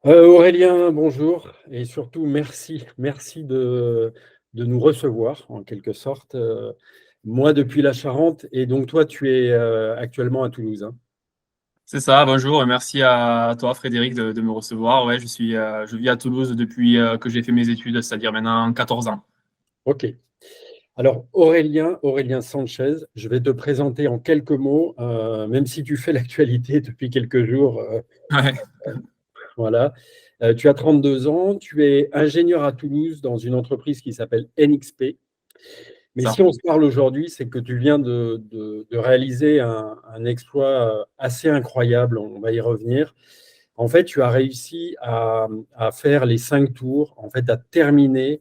Aurélien, bonjour et surtout merci de nous recevoir en quelque sorte. Moi depuis la Charente et donc toi tu es actuellement à Toulouse, hein. C'est ça, bonjour, et merci à toi Frédéric de me recevoir. Ouais, je vis à Toulouse depuis que j'ai fait mes études, c'est-à-dire maintenant 14 ans. Ok. Alors Aurélien Sanchez, je vais te présenter en quelques mots, même si tu fais l'actualité depuis quelques jours. Ouais, Voilà. Tu as 32 ans, tu es ingénieur à Toulouse dans une entreprise qui s'appelle NXP. Mais si ça. on se parle aujourd'hui, c'est que tu viens de réaliser un exploit assez incroyable, on va y revenir. En fait, tu as réussi à faire les 5 tours, en fait, à terminer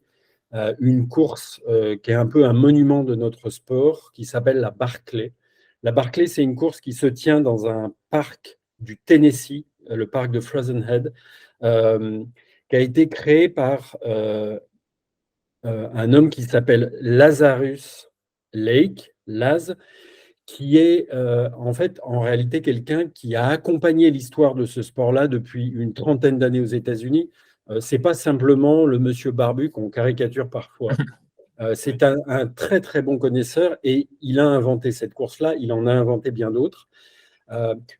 une course qui est un peu un monument de notre sport, qui s'appelle la Barclay. La Barclay, c'est une course qui se tient dans un parc du Tennessee, le parc de Frozen Head, euh, qui a été créé par un homme qui s'appelle Lazarus Lake, Laz, qui est en fait en réalité quelqu'un qui a accompagné l'histoire de ce sport-là depuis une trentaine d'années aux États-Unis. C'est pas simplement le monsieur barbu qu'on caricature parfois. C'est un très très bon connaisseur et il a inventé cette course-là, il en a inventé bien d'autres.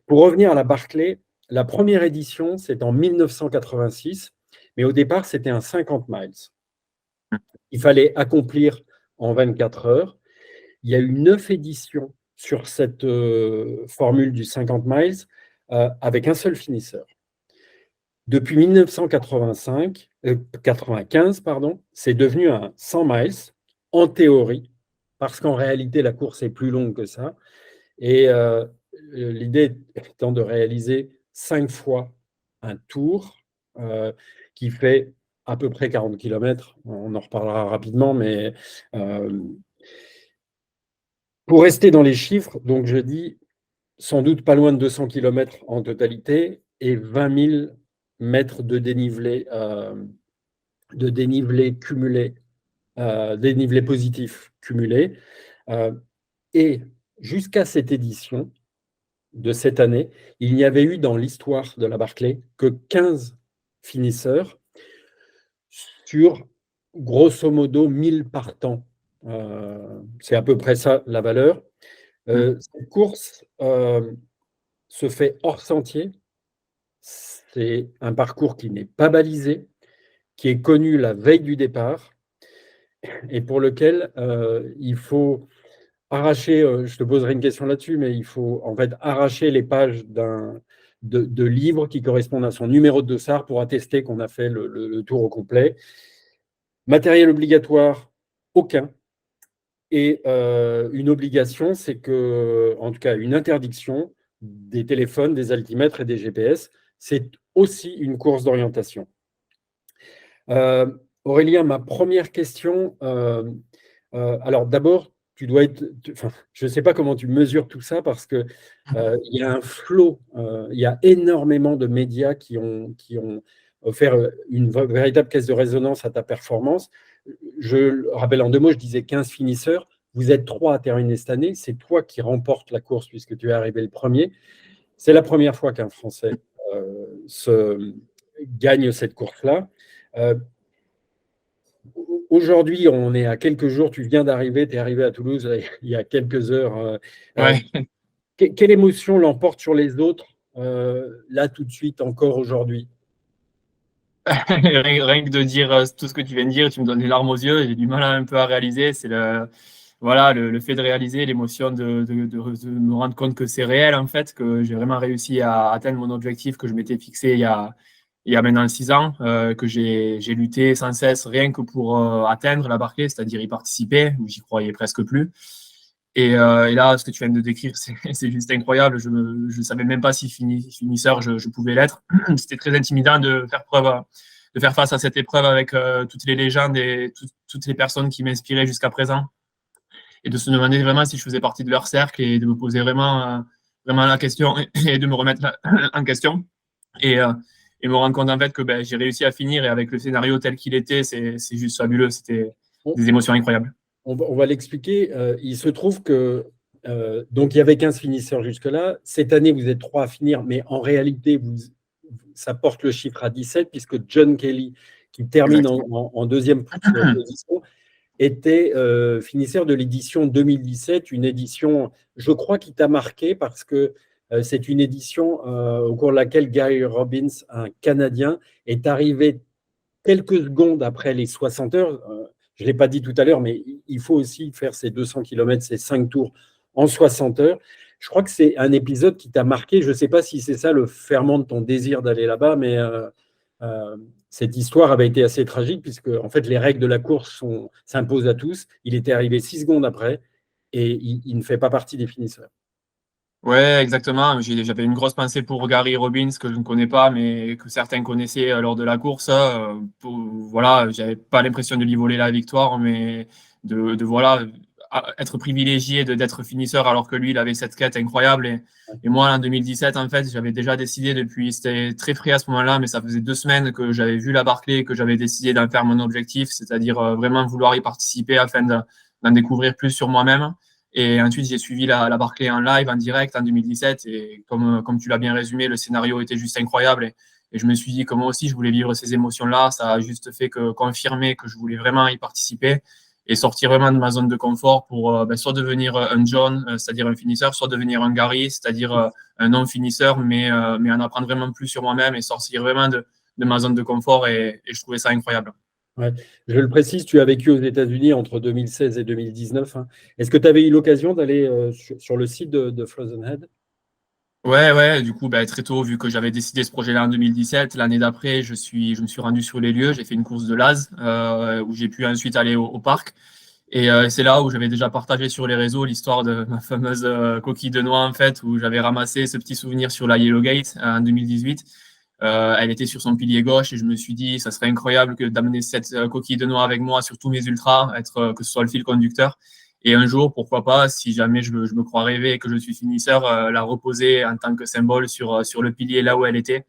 Pour revenir à la Barclay, la première édition, c'est en 1986, mais au départ, c'était un 50 miles. Il fallait accomplir en 24 heures. Il y a eu 9 éditions sur cette formule du 50 miles avec un seul finisseur. Depuis 1995, pardon, c'est devenu un 100 miles en théorie, parce qu'en réalité, la course est plus longue que ça. Et l'idée étant de réaliser 5 fois un tour euh, qui fait à peu près 40 km. On en reparlera rapidement, mais euh, pour rester dans les chiffres, donc je dis sans doute pas loin de 200 km en totalité et 20 000 mètres de dénivelé cumulé, dénivelé positif cumulé. Euh, et jusqu'à cette édition de cette année, il n'y avait eu dans l'histoire de la Barclay que 15 finisseurs sur grosso modo 1000 partants. C'est à peu près ça la valeur. Cette course se fait hors sentier. C'est un parcours qui n'est pas balisé, qui est connu la veille du départ et pour lequel il faut arracher, je te poserai une question là-dessus, mais il faut en fait arracher les pages de livres qui correspondent à son numéro de dossard pour attester qu'on a fait le tour au complet. Matériel obligatoire, aucun. Et une obligation, c'est que, en tout cas, une interdiction des téléphones, des altimètres et des GPS, c'est aussi une course d'orientation. Euh, Aurélien, ma première question, alors d'abord, tu dois être, enfin, je ne sais pas comment tu mesures tout ça parce que il y a un flot, il y a énormément de médias qui ont offert une véritable caisse de résonance à ta performance. Je le rappelle en 2 mots, je disais 15 finisseurs. Vous êtes 3 à terminer cette année. C'est toi qui remportes la course puisque tu es arrivé le premier. C'est la première fois qu'un Français gagne cette course-là. Euh, Aujourd'hui, on est à quelques jours, tu viens d'arriver, tu es arrivé à Toulouse il y a quelques heures. Euh, Ouais. quelle émotion l'emporte sur les autres, là tout de suite, encore aujourd'hui? Rien que de dire tout ce que tu viens de dire, tu me donnes les larmes aux yeux. J'ai du mal un peu à réaliser. C'est voilà, le fait de réaliser, l'émotion de me rendre compte que c'est réel, en fait, que j'ai vraiment réussi à atteindre mon objectif que je m'étais fixé il y a maintenant 6 ans, que j'ai lutté sans cesse rien que pour atteindre la Barclay, c'est-à-dire y participer, où j'y croyais presque plus. Et là, ce que tu viens de décrire, c'est juste incroyable. Je ne savais même pas si finisseur je pouvais l'être. C'était très intimidant de faire face à cette épreuve avec toutes les légendes et toutes les personnes qui m'inspiraient jusqu'à présent. Et de se demander vraiment si je faisais partie de leur cercle et de me poser vraiment la question et de me remettre en question. Et, euh, et me rendre compte en fait que ben, j'ai réussi à finir et avec le scénario tel qu'il était, c'est juste fabuleux. C'était On, des émotions incroyables. on va l'expliquer. Il se trouve que donc il y avait 15 finisseurs jusque-là. Cette année, vous êtes 3 à finir, mais en réalité, ça porte le chiffre à 17, puisque John Kelly, qui termine en deuxième position, était finisseur de l'édition 2017, une édition, je crois, qui t'a marqué parce que c'est une édition au cours de laquelle Gary Robbins, un Canadien, est arrivé quelques secondes après les 60 heures. Je ne l'ai pas dit tout à l'heure, mais il faut aussi faire ces 200 km, ces 5 tours en 60 heures. Je crois que c'est un épisode qui t'a marqué. Je ne sais pas si c'est ça le ferment de ton désir d'aller là-bas, mais cette histoire avait été assez tragique puisque en fait, les règles de la course s'imposent à tous. Il était arrivé 6 secondes après et il ne fait pas partie des finisseurs. Ouais, exactement. J'avais une grosse pensée pour Gary Robbins que je ne connais pas, mais que certains connaissaient lors de la course. Voilà, j'avais pas l'impression de lui voler la victoire, mais voilà, être privilégié d'être finisseur alors que lui, il avait cette quête incroyable. Et moi, en 2017, en fait, j'avais déjà décidé depuis, c'était très frais à ce moment-là, mais ça faisait 2 semaines que j'avais vu la Barclay et que j'avais décidé d'en faire mon objectif, c'est-à-dire vraiment vouloir y participer afin d'en découvrir plus sur moi-même. Et ensuite, j'ai suivi la Barclay en live, en direct, en 2017. Et comme tu l'as bien résumé, le scénario était juste incroyable. Et je me suis dit que moi aussi, je voulais vivre ces émotions-là. Ça a juste fait que confirmer que je voulais vraiment y participer et sortir vraiment de ma zone de confort pour soit devenir un John, c'est-à-dire un finisseur, soit devenir un Gary, c'est-à-dire un non-finisseur, mais en apprendre vraiment plus sur moi-même et sortir vraiment de ma zone de confort. Et je trouvais ça incroyable. Ouais. Je le précise, tu as vécu aux États-Unis entre 2016 et 2019. Hein. Est-ce que tu avais eu l'occasion d'aller sur le site de Frozen Head? Ouais, du coup, très tôt, vu que j'avais décidé ce projet-là en 2017, l'année d'après, je me suis rendu sur les lieux, j'ai fait une course de Laz, où j'ai pu ensuite aller au parc. Et c'est là où j'avais déjà partagé sur les réseaux l'histoire de ma fameuse coquille de noix, en fait, où j'avais ramassé ce petit souvenir sur la Yellow Gate en 2018. Elle était sur son pilier gauche et je me suis dit, ça serait incroyable d'amener cette coquille de noix avec moi sur tous mes ultras, que ce soit le fil conducteur. Et un jour, pourquoi pas, si jamais je me crois rêver et que je suis finisseur, la reposer en tant que symbole sur le pilier là où elle était.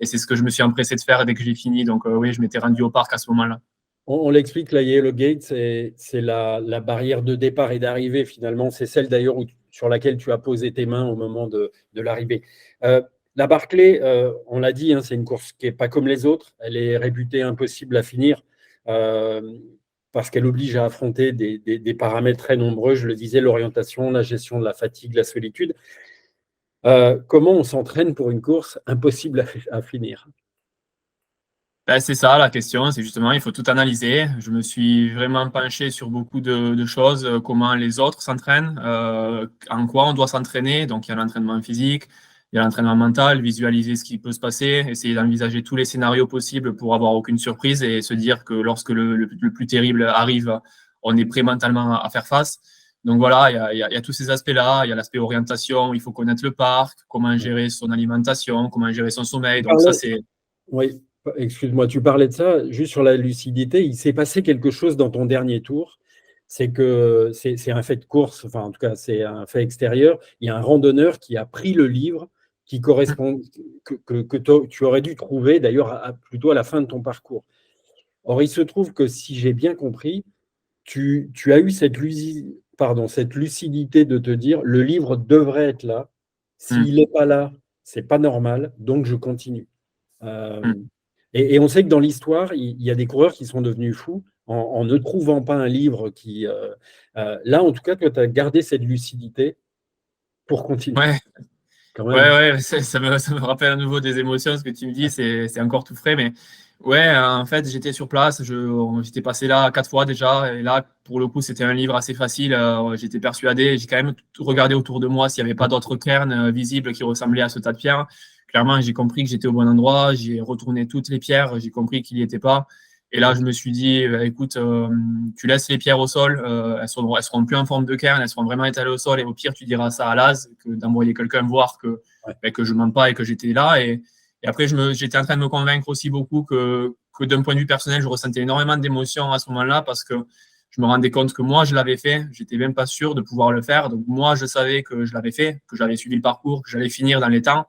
Et c'est ce que je me suis empressé de faire dès que j'ai fini. Donc oui, je m'étais rendu au parc à ce moment-là. On l'explique, la Yellow Gate, c'est la barrière de départ et d'arrivée finalement. C'est celle d'ailleurs sur laquelle tu as posé tes mains au moment de l'arrivée. La Barclay, on l'a dit, hein, c'est une course qui n'est pas comme les autres. Elle est réputée impossible à finir parce qu'elle oblige à affronter des paramètres très nombreux. Je le disais, l'orientation, la gestion de la fatigue, la solitude. Comment on s'entraîne pour une course impossible à finir? C'est ça la question, c'est justement, il faut tout analyser. Je me suis vraiment penché sur beaucoup de choses, comment les autres s'entraînent, en quoi on doit s'entraîner. Donc, il y a l'entraînement physique, il y a l'entraînement mental, visualiser ce qui peut se passer, essayer d'envisager tous les scénarios possibles pour avoir aucune surprise et se dire que lorsque le plus terrible arrive, on est prêt mentalement à faire face. Donc voilà, il y a tous ces aspects-là. Il y a l'aspect orientation, il faut connaître le parc, comment gérer son alimentation, comment gérer son sommeil. Donc ça, c'est… Oui, excuse-moi, tu parlais de ça, juste sur la lucidité, il s'est passé quelque chose dans ton dernier tour, c'est que c'est un fait de course, enfin en tout cas c'est un fait extérieur, il y a un randonneur qui a pris le livre qui correspond, que tu aurais dû trouver d'ailleurs plutôt à la fin de ton parcours. Or, il se trouve que si j'ai bien compris, tu as eu cette lucidité de te dire, le livre devrait être là, s'il n'est pas là, c'est pas normal, donc je continue. Et on sait que dans l'histoire, il y a des coureurs qui sont devenus fous en ne trouvant pas un livre qui… là, en tout cas, toi, tu as gardé cette lucidité pour continuer. Ouais. Quand même. Ça me rappelle à nouveau des émotions, ce que tu me dis, c'est encore tout frais. Mais ouais, en fait, j'étais sur place, j'étais passé là 4 fois déjà. Et là, pour le coup, c'était un livre assez facile. J'étais persuadé, j'ai quand même regardé autour de moi s'il n'y avait pas d'autres cairns visibles qui ressemblaient à ce tas de pierres. Clairement, j'ai compris que j'étais au bon endroit, j'ai retourné toutes les pierres, j'ai compris qu'il n'y était pas. Et là, je me suis dit, écoute, tu laisses les pierres au sol, elles seront plus en forme de cairn, elles seront vraiment étalées au sol. Et au pire, tu diras ça à Laz, que d'envoyer quelqu'un voir que je ne mens pas et que j'étais là. Et après, j'étais en train de me convaincre aussi beaucoup que d'un point de vue personnel, je ressentais énormément d'émotions à ce moment-là parce que je me rendais compte que moi, je l'avais fait. J'étais même pas sûr de pouvoir le faire. Donc, moi, je savais que je l'avais fait, que j'avais suivi le parcours, que j'allais finir dans les temps.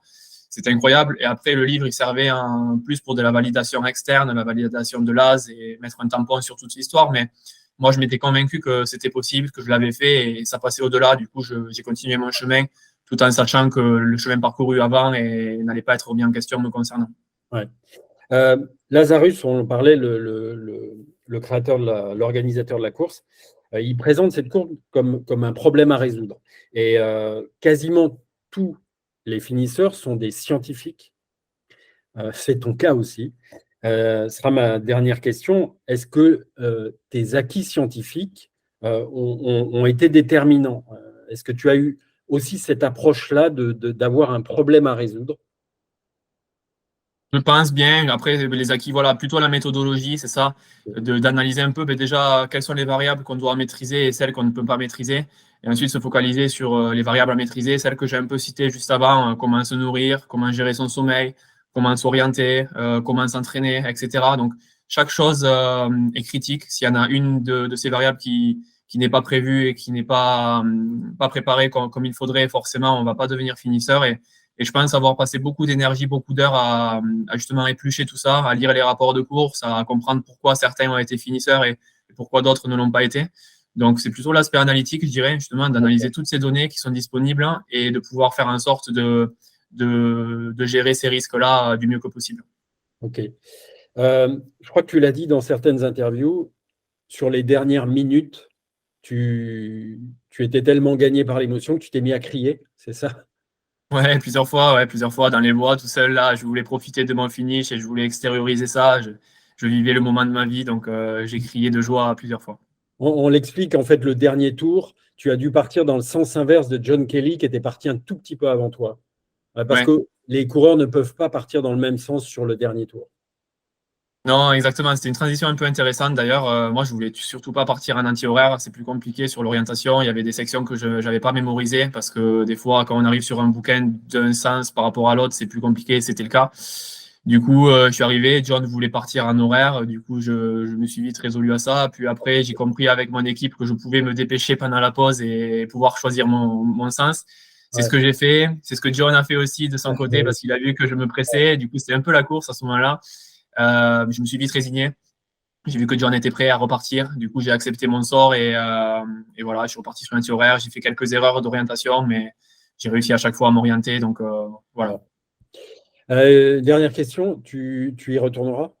C'était incroyable. Et après, le livre, il servait en plus pour de la validation externe, la validation de Laz et mettre un tampon sur toute l'histoire. Mais moi, je m'étais convaincu que c'était possible, que je l'avais fait et ça passait au-delà. Du coup, j'ai continué mon chemin tout en sachant que le chemin parcouru avant n'allait pas être remis en question me concernant. Ouais. Lazarus, on en parlait, le créateur, l'organisateur de la course, il présente cette course comme un problème à résoudre. Et quasiment tous les finisseurs sont des scientifiques. C'est ton cas aussi. Ce sera ma dernière question. Est-ce que tes acquis scientifiques ont été déterminants? Est-ce que tu as eu aussi cette approche-là d'avoir un problème à résoudre? Je pense bien. Après, les acquis, voilà, plutôt la méthodologie, c'est ça, d'analyser un peu déjà quelles sont les variables qu'on doit maîtriser et celles qu'on ne peut pas maîtriser. Et ensuite, se focaliser sur les variables à maîtriser, celles que j'ai un peu citées juste avant, comment se nourrir, comment gérer son sommeil, comment s'orienter, comment s'entraîner, etc. Donc, chaque chose est critique. S'il y en a une de ces variables qui n'est pas prévue et qui n'est pas préparée comme il faudrait, forcément, on ne va pas devenir finisseur. Et je pense avoir passé beaucoup d'énergie, beaucoup d'heures à justement éplucher tout ça, à lire les rapports de course, à comprendre pourquoi certains ont été finisseurs et pourquoi d'autres ne l'ont pas été. Donc, c'est plutôt l'aspect analytique, je dirais, justement, d'analyser toutes ces données qui sont disponibles et de pouvoir faire en sorte de gérer ces risques-là du mieux que possible. Ok. Je crois que tu l'as dit dans certaines interviews, sur les dernières minutes, tu étais tellement gagné par l'émotion que tu t'es mis à crier, c'est ça? Ouais, plusieurs fois dans les bois, tout seul là. Je voulais profiter de mon finish et je voulais extérioriser ça. Je vivais le moment de ma vie, donc j'ai crié de joie plusieurs fois. On l'explique, en fait, le dernier tour, tu as dû partir dans le sens inverse de John Kelly, qui était parti un tout petit peu avant toi. Parce Ouais. que les coureurs ne peuvent pas partir dans le même sens sur le dernier tour. Non, exactement. C'était une transition un peu intéressante. D'ailleurs, moi, je voulais surtout pas partir en anti-horaire. C'est plus compliqué sur l'orientation. Il y avait des sections que je n'avais pas mémorisées parce que des fois, quand on arrive sur un bouquin d'un sens par rapport à l'autre, c'est plus compliqué. C'était le cas. Du coup, je suis arrivé. John voulait partir en horaire. Du coup, je me suis vite résolu à ça. Puis après, j'ai compris avec mon équipe que je pouvais me dépêcher pendant la pause et pouvoir choisir mon sens. C'est Ouais. ce que j'ai fait. C'est ce que John a fait aussi de son côté parce qu'il a vu que je me pressais. Du coup, c'était un peu la course à ce moment-là. Je me suis vite résigné. J'ai vu que John était prêt à repartir. Du coup, j'ai accepté mon sort et voilà, je suis reparti sur l'anti-horaire. J'ai fait quelques erreurs d'orientation, mais j'ai réussi à chaque fois à m'orienter. Donc, voilà. Dernière question, tu y retourneras?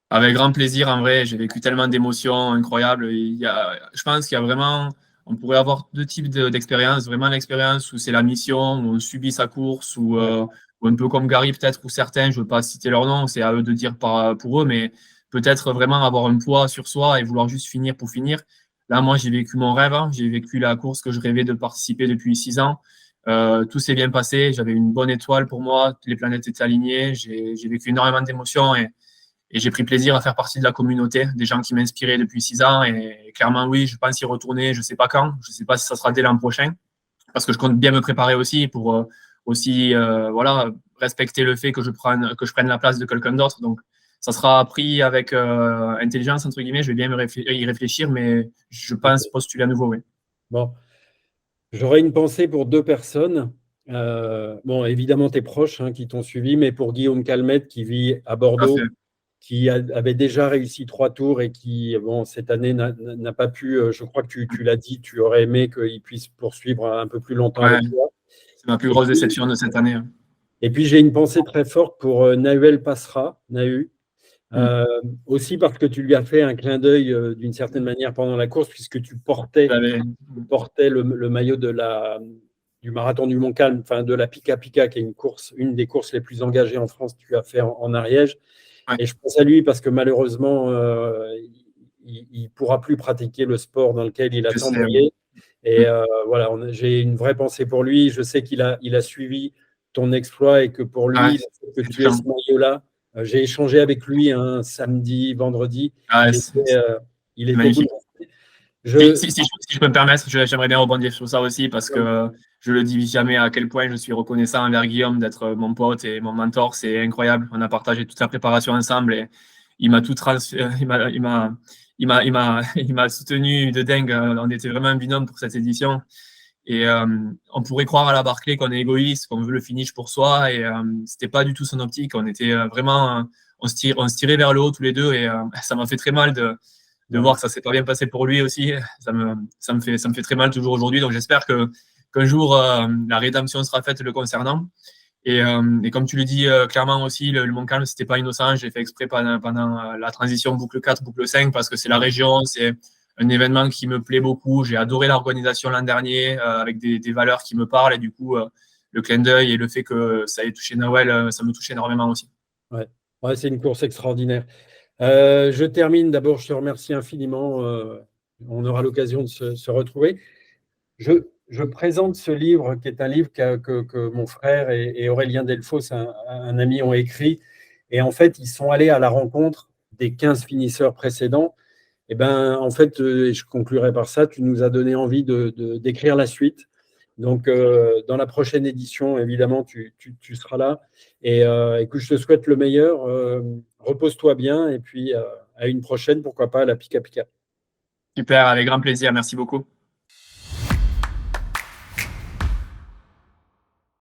Avec grand plaisir, en vrai. J'ai vécu tellement d'émotions incroyables. Je pense qu'il y a vraiment, on pourrait avoir deux types d'expériences. Vraiment l'expérience où c'est la mission, où on subit sa course, ou un peu comme Gary peut-être, ou certains, je ne veux pas citer leur nom, c'est à eux de dire pour eux, mais peut-être vraiment avoir un poids sur soi et vouloir juste finir pour finir. Là, moi, j'ai vécu mon rêve. J'ai vécu la course que je rêvais de participer depuis 6 ans. Tout s'est bien passé. J'avais une bonne étoile pour moi. Les planètes étaient alignées. J'ai vécu énormément d'émotions et j'ai pris plaisir à faire partie de la communauté, des gens qui m'inspiraient depuis 6 ans. Et clairement, oui, je pense y retourner. Je ne sais pas quand. Je ne sais pas si ça sera dès l'an prochain. Parce que je compte bien me préparer aussi pour voilà, respecter le fait que je prenne la place de quelqu'un d'autre. Donc, ça sera pris avec intelligence, entre guillemets. Je vais bien y réfléchir, mais je pense postuler à nouveau, oui. Bon, j'aurais une pensée pour deux personnes. Bon, évidemment, tes proches qui t'ont suivi, mais pour Guillaume Calmette qui vit à Bordeaux, qui avait déjà réussi 3 tours et qui, bon, cette année, n'a pas pu, je crois que tu l'as dit, tu aurais aimé qu'il puisse poursuivre un peu plus longtemps avec toi. C'est ma plus grosse déception de cette année. Et puis, j'ai une pensée très forte pour Nahuel Passera, aussi parce que tu lui as fait un clin d'œil d'une certaine manière pendant la course, puisque tu portais le maillot du marathon du Mont-Calm, enfin de la Pika Pika, qui est une des courses les plus engagées en France, tu as fait en Ariège. Ouais. Et je pense à lui parce que malheureusement, il ne pourra plus pratiquer le sport dans lequel il a tant brillé. Et voilà, j'ai une vraie pensée pour lui. Je sais qu'il a suivi ton exploit et que pour lui, que tu aies ce maillot-là, j'ai échangé avec lui un samedi, vendredi. Il était magnifique. bouleversé. Si je peux me permettre, j'aimerais bien rebondir sur ça aussi parce que je le dis jamais à quel point je suis reconnaissant envers Guillaume d'être mon pote et mon mentor. C'est incroyable. On a partagé toute la préparation ensemble et il m'a tout il m'a soutenu de dingue. On était vraiment un binôme pour cette édition. Et on pourrait croire à la Barclay qu'on est égoïste, qu'on veut le finish pour soi. Et c'était pas du tout son optique. On était vraiment, on se tirait vers le haut tous les deux. Et ça m'a fait très mal de voir que ça s'est pas bien passé pour lui aussi. Ça me fait très mal toujours aujourd'hui. Donc j'espère que qu'un jour la rédemption sera faite le concernant. Et comme tu le dis clairement aussi, le Montcalm, c'était pas innocent. J'ai fait exprès pendant la transition boucle 4, boucle 5, parce que c'est la région, c'est un événement qui me plaît beaucoup. J'ai adoré l'organisation l'an dernier, avec des valeurs qui me parlent. Et du coup, le clin d'œil et le fait que ça ait touché Noël, ça me touche énormément aussi. Ouais. Ouais, c'est une course extraordinaire. Je termine. D'abord, je te remercie infiniment. On aura l'occasion de se retrouver. Je présente ce livre, qui est un livre que mon frère et Aurélien Delfosse, un ami, ont écrit. Et en fait, ils sont allés à la rencontre des 15 finisseurs précédents. Et ben, en fait, et je conclurai par ça, tu nous as donné envie d'écrire la suite. Donc, dans la prochaine édition, évidemment, tu seras là. Et écoute, je te souhaite le meilleur. Repose-toi bien. Et puis, à une prochaine, pourquoi pas, à la Pika Pika. Super, avec grand plaisir. Merci beaucoup.